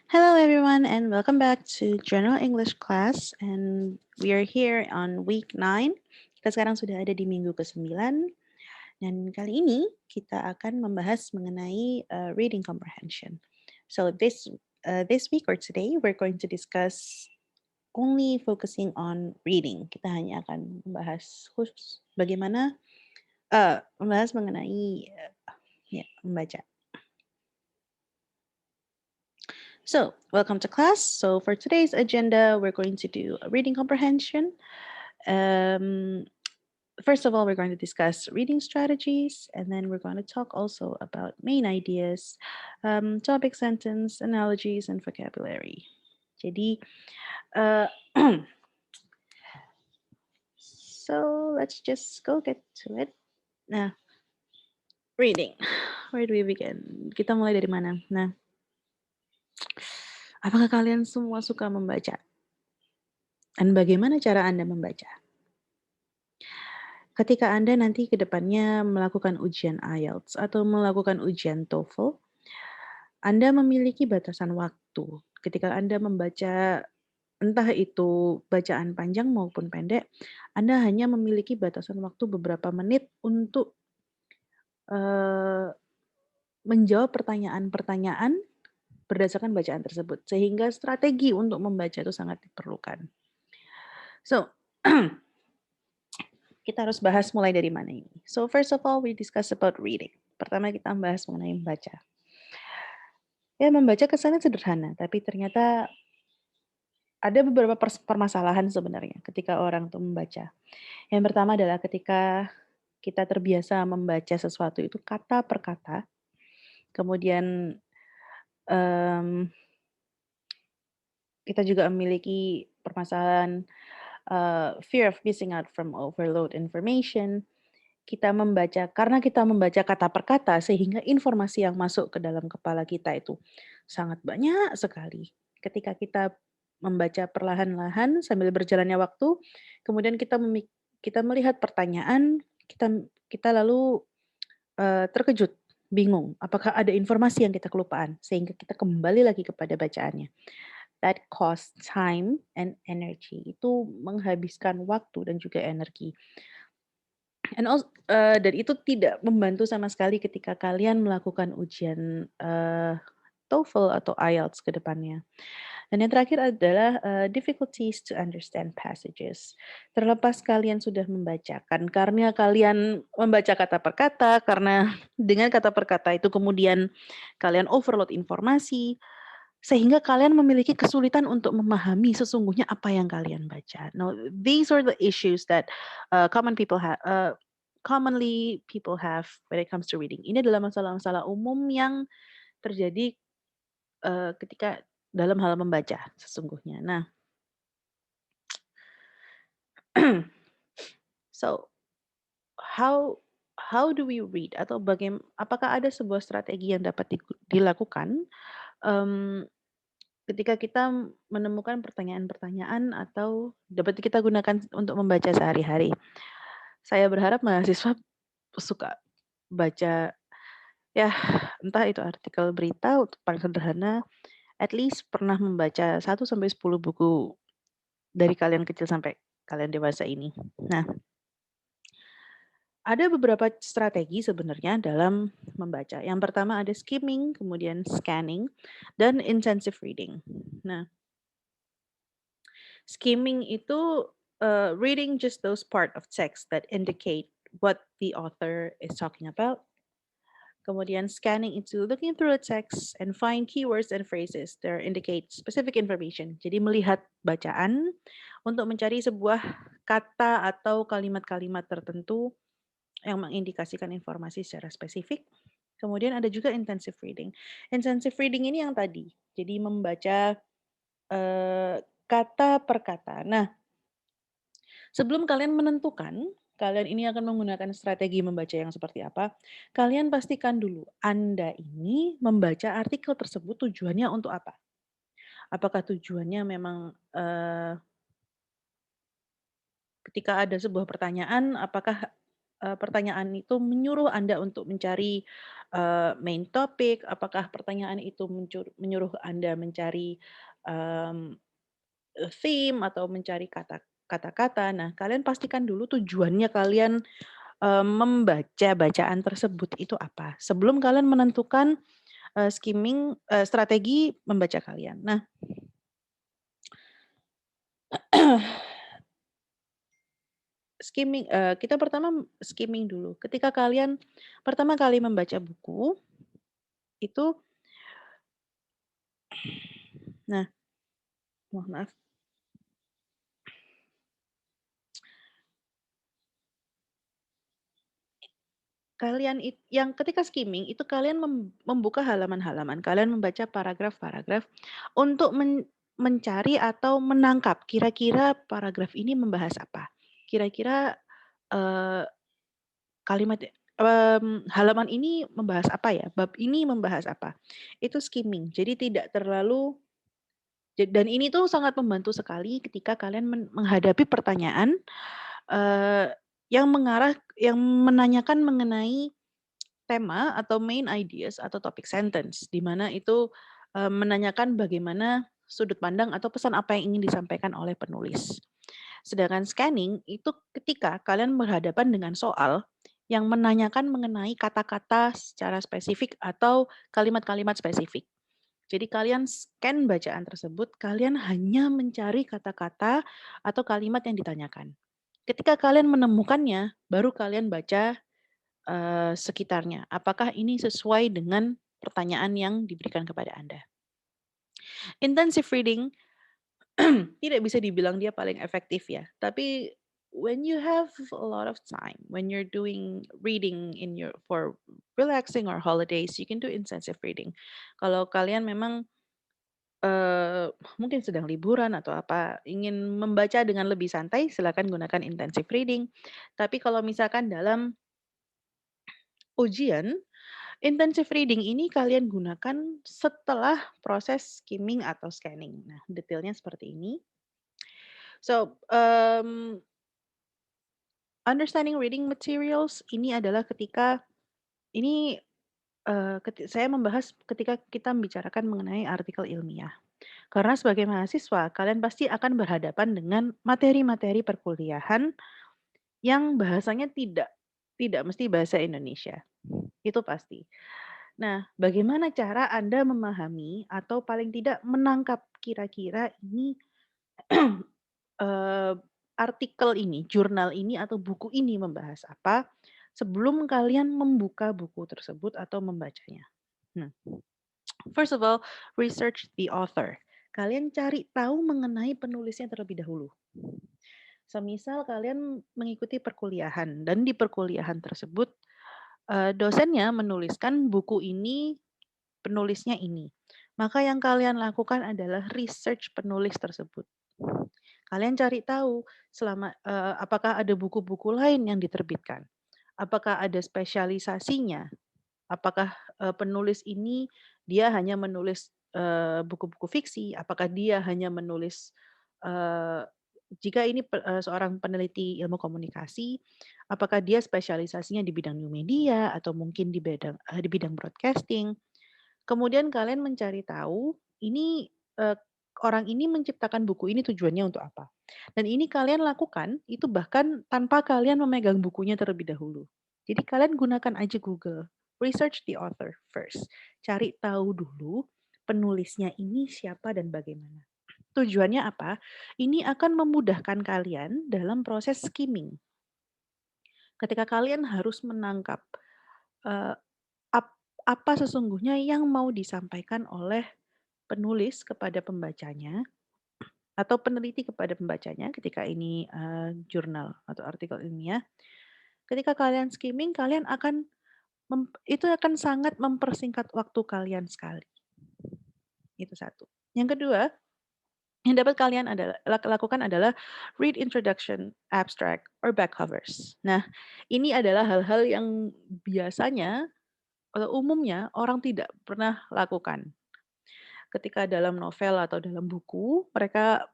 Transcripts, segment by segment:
Hello, everyone, and welcome back to General English class. And we are here on week 9. Kita sekarang sudah ada di minggu ke-9. Dan kali ini kita akan membahas mengenai reading comprehension. So this week or today, we're going to discuss only focusing on reading. Kita hanya akan membahas khusus bagaimana membahas mengenai membaca. So, welcome to class. So, for today's agenda, we're going to do a reading comprehension. First of all, we're going to discuss reading strategies, and then we're going to talk also about main ideas, topic sentence, analogies, and vocabulary. Jadi, uh, so let's just go get to it. Nah, reading. Where do we begin? Kita mulai dari mana? Nah, apakah kalian semua suka membaca? Dan bagaimana cara Anda membaca? Ketika Anda nanti ke depannya melakukan ujian IELTS atau melakukan ujian TOEFL, Anda memiliki batasan waktu. Ketika Anda membaca, entah itu bacaan panjang maupun pendek, Anda hanya memiliki batasan waktu beberapa menit untuk menjawab pertanyaan-pertanyaan berdasarkan bacaan tersebut. Sehingga strategi untuk membaca itu sangat diperlukan. So, kita harus bahas mulai dari mana ini. So first of all, we discuss about reading. Pertama kita bahas mengenai membaca. Ya membaca kesannya sederhana, tapi ternyata ada beberapa permasalahan sebenarnya ketika orang tuh membaca. Yang pertama adalah ketika kita terbiasa membaca sesuatu itu kata per kata, kemudian kita juga memiliki permasalahan fear of missing out from overload information. Karena kita membaca kata per kata sehingga informasi yang masuk ke dalam kepala kita itu sangat banyak sekali. Ketika kita membaca perlahan-lahan sambil berjalannya waktu, kemudian kita melihat pertanyaan, kita lalu terkejut, bingung, apakah ada informasi yang kita kelupaan sehingga kita kembali lagi kepada bacaannya. That costs time and energy. Itu menghabiskan waktu dan juga energi. Dan itu tidak membantu sama sekali ketika kalian melakukan ujian TOEFL atau IELTS ke depannya. Dan yang terakhir adalah difficulties to understand passages. Terlepas kalian sudah membacakan, karena kalian membaca kata per kata, karena dengan kata per kata itu kemudian kalian overload informasi, sehingga kalian memiliki kesulitan untuk memahami sesungguhnya apa yang kalian baca. Now, these are the issues that commonly people have when it comes to reading. Ini adalah masalah-masalah umum yang terjadi ketika dalam hal membaca sesungguhnya. Nah, so how do we read atau apakah ada sebuah strategi yang dapat dilakukan ketika kita menemukan pertanyaan-pertanyaan atau dapat kita gunakan untuk membaca sehari-hari? Saya berharap mahasiswa suka baca ya entah itu artikel berita untuk paling sederhana, at least pernah membaca 1 sampai 10 buku dari kalian kecil sampai kalian dewasa ini. Nah, ada beberapa strategi sebenarnya dalam membaca. Yang pertama ada skimming, kemudian scanning, dan intensive reading. Nah, skimming itu reading just those part of text that indicate what the author is talking about. Kemudian scanning itu looking through a text and find keywords and phrases that indicate specific information. Jadi melihat bacaan untuk mencari sebuah kata atau kalimat-kalimat tertentu yang mengindikasikan informasi secara spesifik. Kemudian ada juga intensive reading. Intensive reading ini yang tadi, jadi membaca kata per kata. Nah, sebelum kalian menentukan kalian ini akan menggunakan strategi membaca yang seperti apa, kalian pastikan dulu Anda ini membaca artikel tersebut tujuannya untuk apa. Apakah tujuannya memang ketika ada sebuah pertanyaan, apakah pertanyaan itu menyuruh Anda untuk mencari, main topic, apakah pertanyaan itu menyuruh Anda mencari, mmm, theme atau mencari kata-kata. Nah, kalian pastikan dulu tujuannya kalian, membaca bacaan tersebut itu apa, sebelum kalian menentukan, strategi membaca kalian. Nah, kita pertama skimming dulu. Ketika kalian pertama kali membaca buku, itu nah, mohon maaf, yang ketika skimming itu kalian membuka halaman-halaman, kalian membaca paragraf-paragraf untuk mencari atau menangkap kira-kira paragraf ini membahas apa. Kira-kira, eee, halaman ini membahas apa ya, bab ini membahas apa. Itu skimming, jadi tidak terlalu dan ini tuh sangat membantu sekali ketika kalian menghadapi pertanyaan, eee, yang menanyakan mengenai tema atau main ideas atau topic sentence, di mana itu, menanyakan bagaimana sudut pandang atau pesan apa yang ingin disampaikan oleh penulis. Sedangkan scanning itu ketika kalian berhadapan dengan soal yang menanyakan mengenai kata-kata secara spesifik atau kalimat-kalimat spesifik. Jadi kalian scan bacaan tersebut, kalian hanya mencari kata-kata atau kalimat yang ditanyakan. Ketika kalian menemukannya, baru kalian baca, sekitarnya. Apakah ini sesuai dengan pertanyaan yang diberikan kepada Anda. Intensive reading tidak bisa dibilang dia paling efektif ya, tapi when you have a lot of time, when you're doing reading for relaxing or holidays, you can do intensive reading. Kalau kalian memang mungkin sedang liburan atau apa, ingin membaca dengan lebih santai, silakan gunakan intensive reading. Tapi kalau misalkan dalam ujian, intensive reading ini kalian gunakan setelah proses skimming atau scanning. Nah, detailnya seperti ini. So, understanding reading materials ini adalah ketika ini, saya membahas ketika kita membicarakan mengenai artikel ilmiah. Karena sebagai mahasiswa, kalian pasti akan berhadapan dengan materi-materi perkuliahan yang bahasanya tidak mesti bahasa Indonesia, itu pasti. Nah, bagaimana cara Anda memahami atau paling tidak menangkap kira-kira ini, eee, artikel ini, jurnal ini, atau buku ini membahas apa, sebelum kalian membuka buku tersebut atau membacanya. Nah, first of all, research the author. Kalian cari tahu mengenai penulisnya terlebih dahulu. Semisal kalian mengikuti perkuliahan dan di perkuliahan tersebut, dosennya menuliskan buku ini, penulisnya ini. Maka yang kalian lakukan adalah research penulis tersebut. Kalian cari tahu apakah ada buku-buku lain yang diterbitkan, apakah ada spesialisasinya, apakah, penulis ini dia hanya menulis, buku-buku fiksi, apakah dia hanya menulis, eee, jika ini seorang peneliti ilmu komunikasi, apakah dia spesialisasinya di bidang new media atau mungkin di bidang broadcasting. Kemudian kalian mencari tahu ini, orang ini menciptakan buku ini tujuannya untuk apa. Dan ini kalian lakukan itu bahkan tanpa kalian memegang bukunya terlebih dahulu. Jadi kalian gunakan aja Google, research the author first. Cari tahu dulu penulisnya ini siapa dan bagaimana. Tujuannya apa? Ini akan memudahkan kalian dalam proses skimming. Ketika kalian harus menangkap, eee, apa sesungguhnya yang mau disampaikan oleh penulis kepada pembacanya atau peneliti kepada pembacanya ketika ini, jurnal atau artikel ilmiah. Ketika kalian skimming, kalian akan itu akan sangat mempersingkat waktu kalian sekali, itu satu. Yang kedua, yang dapat kalian lakukan adalah read introduction, abstract, or back covers. Nah, ini adalah hal-hal yang biasanya atau umumnya orang tidak pernah lakukan. Ketika dalam novel atau dalam buku, mereka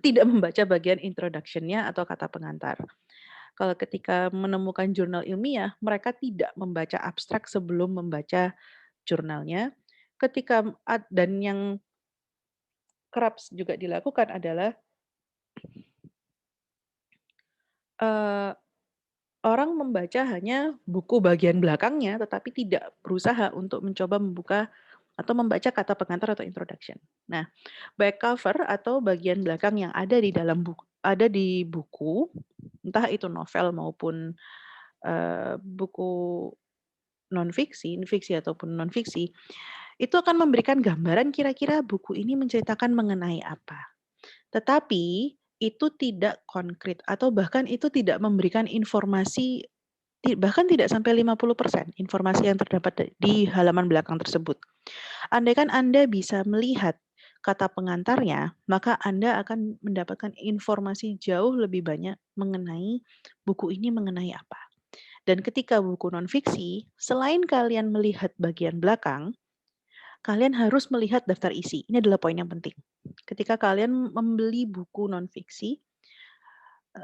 tidak membaca bagian introduction-nya atau kata pengantar. Kalau ketika menemukan jurnal ilmiah, mereka tidak membaca abstrak sebelum membaca jurnalnya. Dan yang kerap juga dilakukan adalah, eee, orang membaca hanya buku bagian belakangnya, tetapi tidak berusaha untuk mencoba membuka atau membaca kata pengantar atau introduction. Nah, back cover atau bagian belakang yang ada di buku, entah itu novel maupun, buku fiksi ataupun non-fiksi, itu akan memberikan gambaran kira-kira buku ini menceritakan mengenai apa. Tetapi itu tidak konkret atau bahkan itu tidak memberikan informasi, bahkan tidak sampai 50% informasi yang terdapat di halaman belakang tersebut. Andaikan Anda bisa melihat kata pengantarnya, maka Anda akan mendapatkan informasi jauh lebih banyak mengenai buku ini mengenai apa. Dan ketika buku non-fiksi, selain kalian melihat bagian belakang, kalian harus melihat daftar isi. Ini adalah poin yang penting. Ketika kalian membeli buku non-fiksi,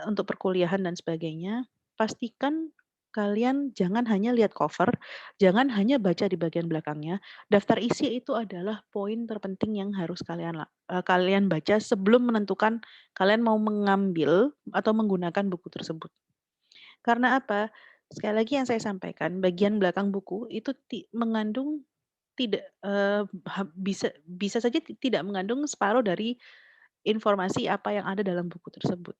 untuk perkuliahan dan sebagainya, pastikan kalian jangan hanya lihat cover, jangan hanya baca di bagian belakangnya. Daftar isi itu adalah poin terpenting yang harus kalian baca sebelum menentukan kalian mau mengambil atau menggunakan buku tersebut. Karena apa? Sekali lagi yang saya sampaikan, bagian belakang buku itu mengandung tidak, bisa bisa saja tidak mengandung separuh dari informasi apa yang ada dalam buku tersebut.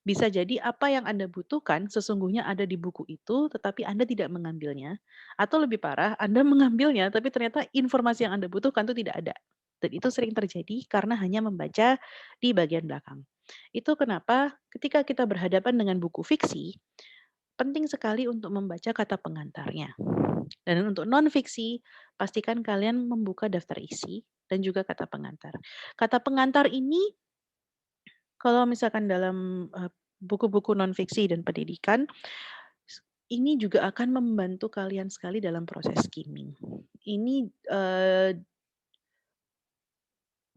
Bisa jadi apa yang Anda butuhkan sesungguhnya ada di buku itu, tetapi Anda tidak mengambilnya, atau lebih parah, Anda mengambilnya, tapi ternyata informasi yang Anda butuhkan itu tidak ada. Dan itu sering terjadi karena hanya membaca di bagian belakang. Itu kenapa ketika kita berhadapan dengan buku fiksi, penting sekali untuk membaca kata pengantarnya. Dan untuk non-fiksi, pastikan kalian membuka daftar isi dan juga kata pengantar. Kata pengantar ini kalau misalkan dalam, buku-buku non-fiksi dan pendidikan, ini juga akan membantu kalian sekali dalam proses skimming. Ini,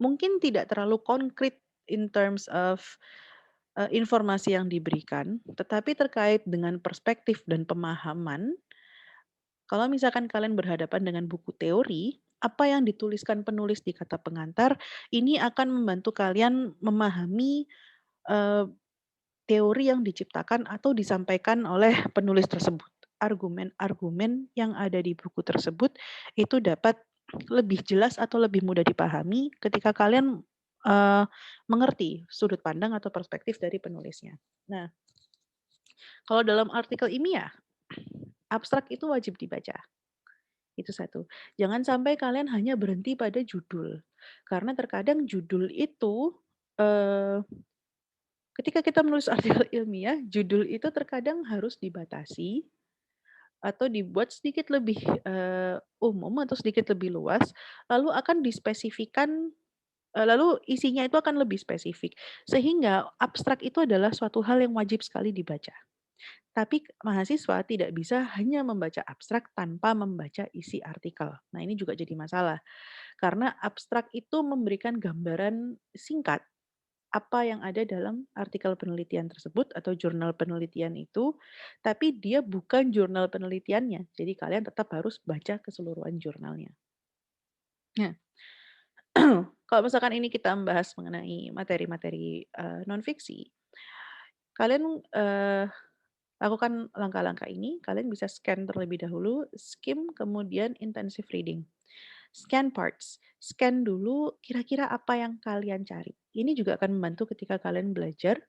mungkin tidak terlalu konkret in terms of, informasi yang diberikan, tetapi terkait dengan perspektif dan pemahaman, kalau misalkan kalian berhadapan dengan buku teori, apa yang dituliskan penulis di kata pengantar, ini akan membantu kalian memahami, eee teori yang diciptakan atau disampaikan oleh penulis tersebut. Argumen-argumen yang ada di buku tersebut itu dapat lebih jelas atau lebih mudah dipahami ketika kalian, mengerti sudut pandang atau perspektif dari penulisnya. Nah, kalau dalam artikel ilmiah, abstrak itu wajib dibaca, itu satu. Jangan sampai kalian hanya berhenti pada judul, karena terkadang judul itu, eee ketika kita menulis artikel ilmiah, judul itu terkadang harus dibatasi atau dibuat sedikit lebih, umum atau sedikit lebih luas, lalu akan dispesifikan lalu isinya itu akan lebih spesifik. Sehingga abstrak itu adalah suatu hal yang wajib sekali dibaca. Tapi mahasiswa tidak bisa hanya membaca abstrak tanpa membaca isi artikel. Nah, ini juga jadi masalah, karena abstrak itu memberikan gambaran singkat apa yang ada dalam artikel penelitian tersebut atau jurnal penelitian itu, tapi dia bukan jurnal penelitiannya. Jadi kalian tetap harus baca keseluruhan jurnalnya. Nah, kalau misalkan ini kita membahas mengenai materi-materi, non-fiksi, kalian, lakukan langkah-langkah ini, kalian bisa scan terlebih dahulu, skim, kemudian intensive reading. Scan parts, scan dulu kira-kira apa yang kalian cari. Ini juga akan membantu ketika kalian belajar.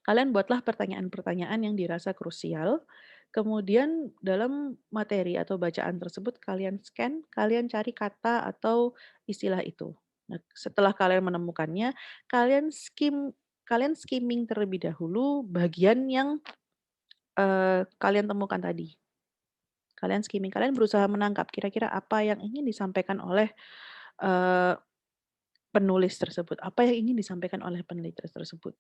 Kalian buatlah pertanyaan-pertanyaan yang dirasa krusial, kemudian dalam materi atau bacaan tersebut kalian scan, kalian cari kata atau istilah itu. Nah, setelah kalian menemukannya, kalian skimming terlebih dahulu bagian yang, kalian temukan tadi. Kalian skimming, kalian berusaha menangkap kira-kira apa yang ingin disampaikan oleh, eee penulis tersebut, apa yang ingin disampaikan oleh peneliti tersebut.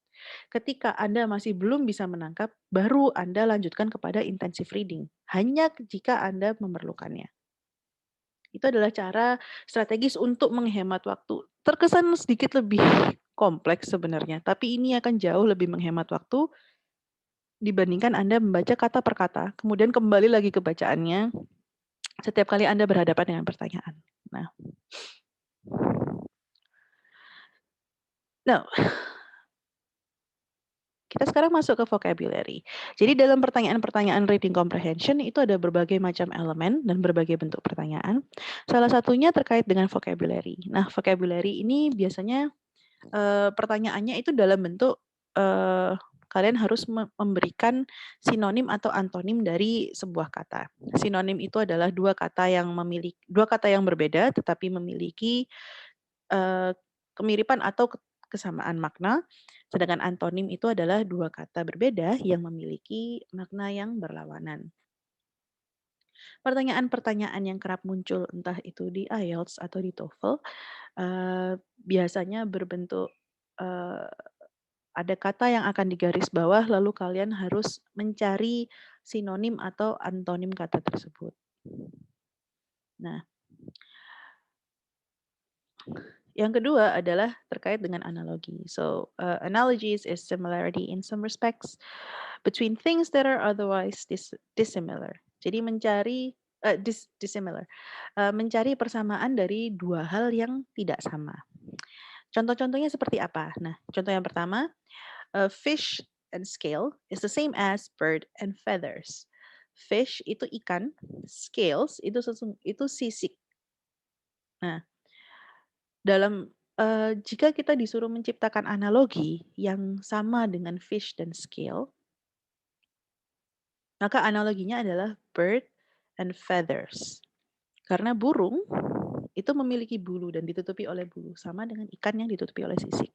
Ketika Anda masih belum bisa menangkap, baru Anda lanjutkan kepada intensive reading, hanya jika Anda memerlukannya. Itu adalah cara strategis untuk menghemat waktu. Terkesan sedikit lebih kompleks sebenarnya, tapi ini akan jauh lebih menghemat waktu dibandingkan Anda membaca kata per kata, kemudian kembali lagi ke bacaannya setiap kali Anda berhadapan dengan pertanyaan. Nah, kita sekarang masuk ke vocabulary. Jadi dalam pertanyaan-pertanyaan reading comprehension itu ada berbagai macam elemen dan berbagai bentuk pertanyaan. Salah satunya terkait dengan vocabulary. Nah, vocabulary ini biasanya pertanyaannya itu dalam bentuk kalian harus memberikan sinonim atau antonim dari sebuah kata. Sinonim itu adalah dua kata yang berbeda tetapi memiliki kemiripan atau kesamaan makna. Sedangkan antonim itu adalah dua kata berbeda yang memiliki makna yang berlawanan. Pertanyaan-pertanyaan yang kerap muncul entah itu di IELTS atau di TOEFL biasanya berbentuk ada kata yang akan digaris bawah lalu kalian harus mencari sinonim atau antonim kata tersebut. Nah, yang kedua adalah terkait dengan analogi. So, analogies is similarity in some respects between things that are otherwise dissimilar. Jadi dissimilar. Mencari persamaan dari dua hal yang tidak sama. Contoh-contohnya seperti apa? Nah, contoh yang pertama, fish and scale is the same as bird and feathers. Fish itu ikan, scales itu sisik. Nah, jika kita disuruh menciptakan analogi yang sama dengan fish dan scale, maka analoginya adalah bird and feathers. Karena burung itu memiliki bulu dan ditutupi oleh bulu, sama dengan ikan yang ditutupi oleh sisik.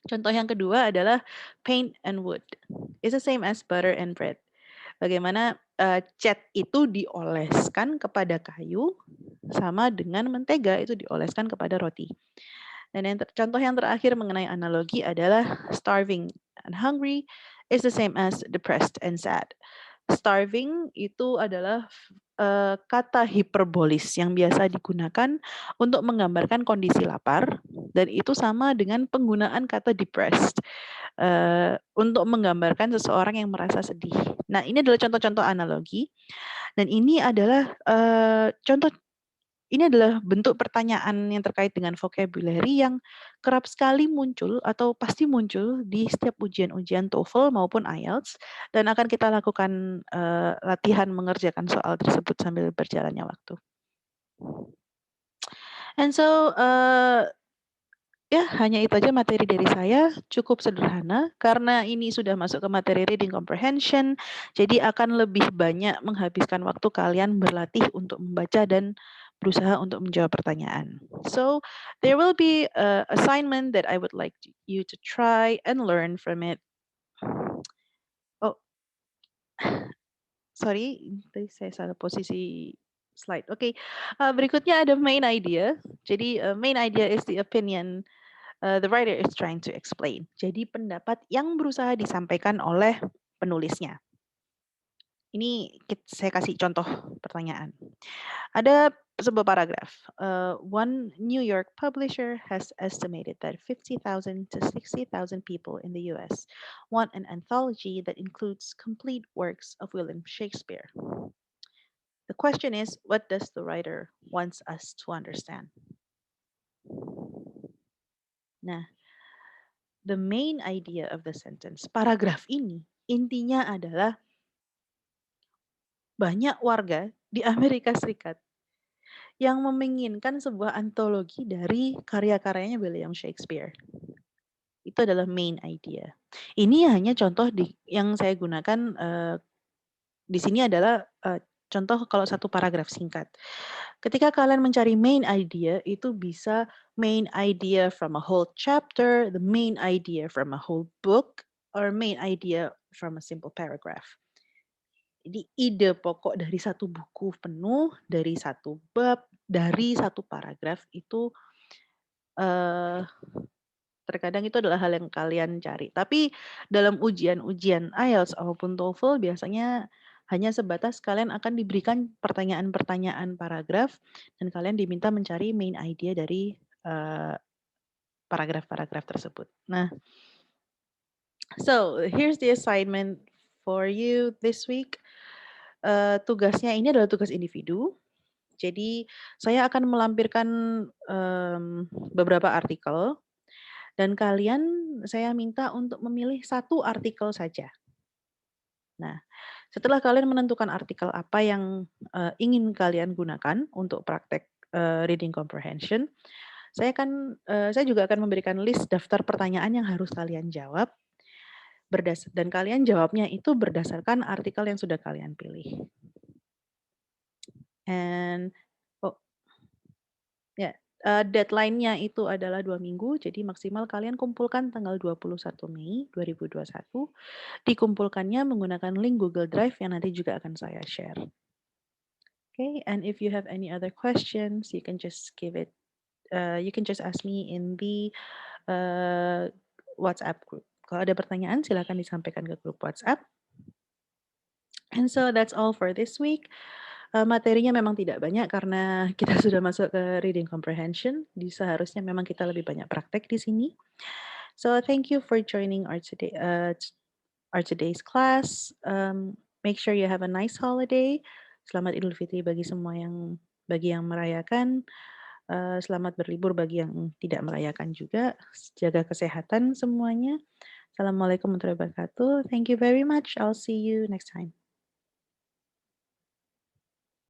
Contoh yang kedua adalah paint and wood. It's the same as butter and bread. Bagaimana cat itu dioleskan kepada kayu sama dengan mentega itu dioleskan kepada roti. Dan contoh yang terakhir mengenai analogi adalah starving and hungry is the same as depressed and sad. Starving itu adalah kata hiperbolis yang biasa digunakan untuk menggambarkan kondisi lapar dan itu sama dengan penggunaan kata depressed untuk menggambarkan seseorang yang merasa sedih. Nah, ini adalah contoh-contoh analogi dan ini adalah ini adalah bentuk pertanyaan yang terkait dengan vocabulary yang kerap sekali muncul atau pasti muncul di setiap ujian-ujian TOEFL maupun IELTS dan akan kita lakukan latihan mengerjakan soal tersebut sambil berjalannya waktu. And so ya, hanya itu aja materi dari saya, cukup sederhana karena ini sudah masuk ke materi reading comprehension, jadi akan lebih banyak menghabiskan waktu kalian berlatih untuk membaca dan berusaha untuk menjawab pertanyaan. So, there will be a assignment that I would like you to try and learn from it. Oh, sorry, tadi saya salah posisi slide. Oke, berikutnya ada main idea. Jadi main idea is the opinion the writer is trying to explain. Jadi pendapat yang berusaha disampaikan oleh penulisnya. Ini saya kasih contoh pertanyaan. Ada sebuah paragraf. One New York publisher has estimated that 50,000 to 60,000 people in the US want an anthology that includes complete works of William Shakespeare. The question is, what does the writer wants us to understand? Nah, the main idea of the sentence, paragraf ini intinya adalah banyak warga di Amerika Serikat yang menginginkan sebuah antologi dari karya-karyanya William Shakespeare. Itu adalah main idea. Ini hanya contoh yang saya gunakan di sini adalah contoh kalau satu paragraf singkat. Ketika kalian mencari main idea, itu bisa main idea from a whole chapter, the main idea from a whole book, or main idea from a simple paragraph. Jadi ide pokok dari satu buku penuh, dari satu bab, dari satu paragraf itu terkadang itu adalah hal yang kalian cari. Tapi dalam ujian-ujian IELTS maupun TOEFL biasanya hanya sebatas kalian akan diberikan pertanyaan-pertanyaan paragraf dan kalian diminta mencari main idea dari paragraf-paragraf tersebut. Nah, so here's the assignment for you this week. Tugasnya ini adalah tugas individu. Jadi saya akan melampirkan, beberapa artikel dan kalian saya minta untuk memilih satu artikel saja. Nah, setelah kalian menentukan artikel apa yang, ingin kalian gunakan untuk praktek, reading comprehension, saya juga akan memberikan list daftar pertanyaan yang harus kalian jawab dan kalian jawabnya itu berdasarkan artikel yang sudah kalian pilih. And oh, ya, deadline-nya itu adalah 2 minggu, jadi maksimal kalian kumpulkan tanggal 21 Mei 2021, dikumpulkannya menggunakan link Google Drive yang nanti juga akan saya share. Okay, and if you have any other questions, you can just ask me in the WhatsApp group. Kalau ada pertanyaan silakan disampaikan ke grup WhatsApp. And so that's all for this week. Materinya memang tidak banyak karena kita sudah masuk ke reading comprehension. Seharusnya memang kita lebih banyak praktek di sini. So thank you for joining our today's class. Make sure you have a nice holiday. Selamat Idul Fitri bagi yang merayakan. Selamat berlibur bagi yang tidak merayakan juga. Jaga kesehatan semuanya. Assalamualaikum warahmatullahi wabarakatuh. Thank you very much. I'll see you next time.